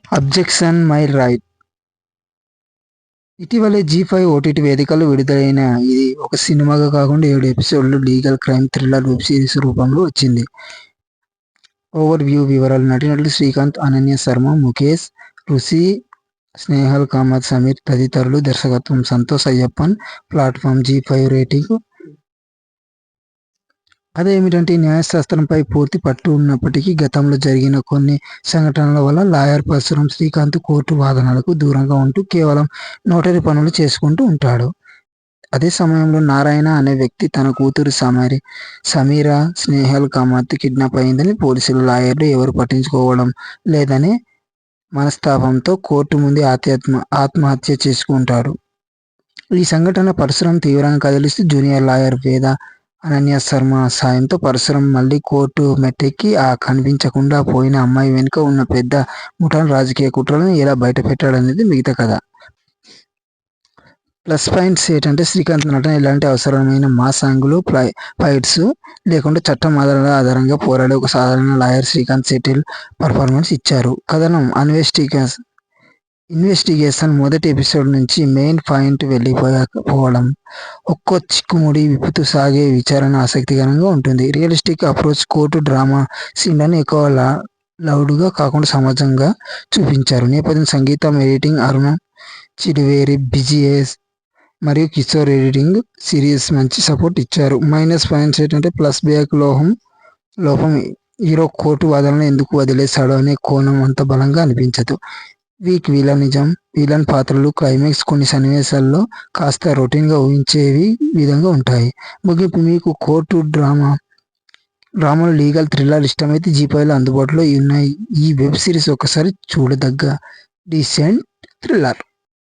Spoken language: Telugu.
Objection my right. ఇటీవలే జీ5 ఓటీటీ వేదికల్లో విడుదలైన ఇది ఒక సినిమాగా కాకుండా 7 ఎపిసోడ్లు legal crime thriller web series రూపంలో వచ్చింది. ఓవర్ వ్యూ వివరాలు. నటినటులు శ్రీకాంత్, అనన్య శర్మ, ముఖేష్, రుషి, స్నేహల్ కామత్, సమీర్ తదితరులు. దర్శకత్వం సంతోష్ అయ్యప్పన్. ప్లాట్ఫామ్ జీ5. రేటింగ్. అదేమిటంటే న్యాయశాస్త్రంపై పూర్తి పట్టు ఉన్నప్పటికీ గతంలో జరిగిన కొన్ని సంఘటనల వల్ల లాయర్ పరశురాం శ్రీకాంత్ కోర్టు వాదనలకు దూరంగా ఉంటూ కేవలం నోటరీ పనులు చేసుకుంటూ ఉంటాడు. అదే సమయంలో నారాయణ అనే వ్యక్తి తన కూతురు సమీరా స్నేహల్ కామత్ కిడ్నాప్ అయిందని పోలీసులు, లాయర్లు ఎవరు పట్టించుకోవడం లేదనే మనస్తాపంతో కోర్టు ముందు ఆత్మహత్య చేసుకుంటాడు. ఈ సంఘటన పరశురాం తీవ్రంగా కదిలిస్తూ జూనియర్ లాయర్ వేద, అనన్య శర్మ సాయంతో పరశురాం మళ్ళీ కోర్టు మెట్టెక్కి ఆ కనిపించకుండా పోయిన అమ్మాయి వెనుక ఉన్న పెద్ద ముఠాను, రాజకీయ కుట్రలను ఎలా బయట పెట్టాడనేది మిగతా కథ. ప్లస్ పాయింట్స్ ఏంటంటే శ్రీకాంత్ నటన ఎలాంటి అవసరమైన మాస్ యాంగులు, ఫైట్స్ లేకుండా చట్టం ఆధారంగా పోరాడే ఒక సాధారణ లాయర్ శ్రీకాంత్ సెటిల్ పర్ఫార్మెన్స్ ఇచ్చారు. కథనం. ఇన్వెస్టిగేషన్ మొదటి ఎపిసోడ్ నుంచి మెయిన్ పాయింట్ వెళ్ళిపోవడం, ఒక్కో చిక్కుముడి విప్పుతూ సాగే విచారణ ఆసక్తికరంగా ఉంటుంది. Realistic approach. కోర్టు డ్రామా సీన్లను ఎక్కువ లౌడ్గా కాకుండా సమాజంగా చూపించారు. నేపథ్యం. సంగీతం, ఎడిటింగ్ అరుణ చిడివేరి, బిజిఎస్ మరియు కిషోర్. ఎడిటింగ్ సిరీస్ మంచి సపోర్ట్ ఇచ్చారు. మైనస్ పాయింట్స్ ఏంటంటే ప్లస్ బ్యాక్ లోపం. హీరో కోర్టు వాదనలు ఎందుకు వదిలేశాడు అనే కోణం అంత బలంగా అనిపించదు. Week villainism. విలన్ పాత్రలు, క్లైమాక్స్ కొన్ని సన్నివేశాల్లో కాస్త రొటీన్గా ఊహించేవి విధంగా ఉంటాయి. ముగింపు. మీకు కోర్టు డ్రామాలో లీగల్ థ్రిల్లర్ ఇష్టమైతే జీ5లో అందుబాటులో ఉన్నాయి ఈ వెబ్ సిరీస్ ఒకసారి చూడదగ్గ డీసెంట్ థ్రిల్లర్.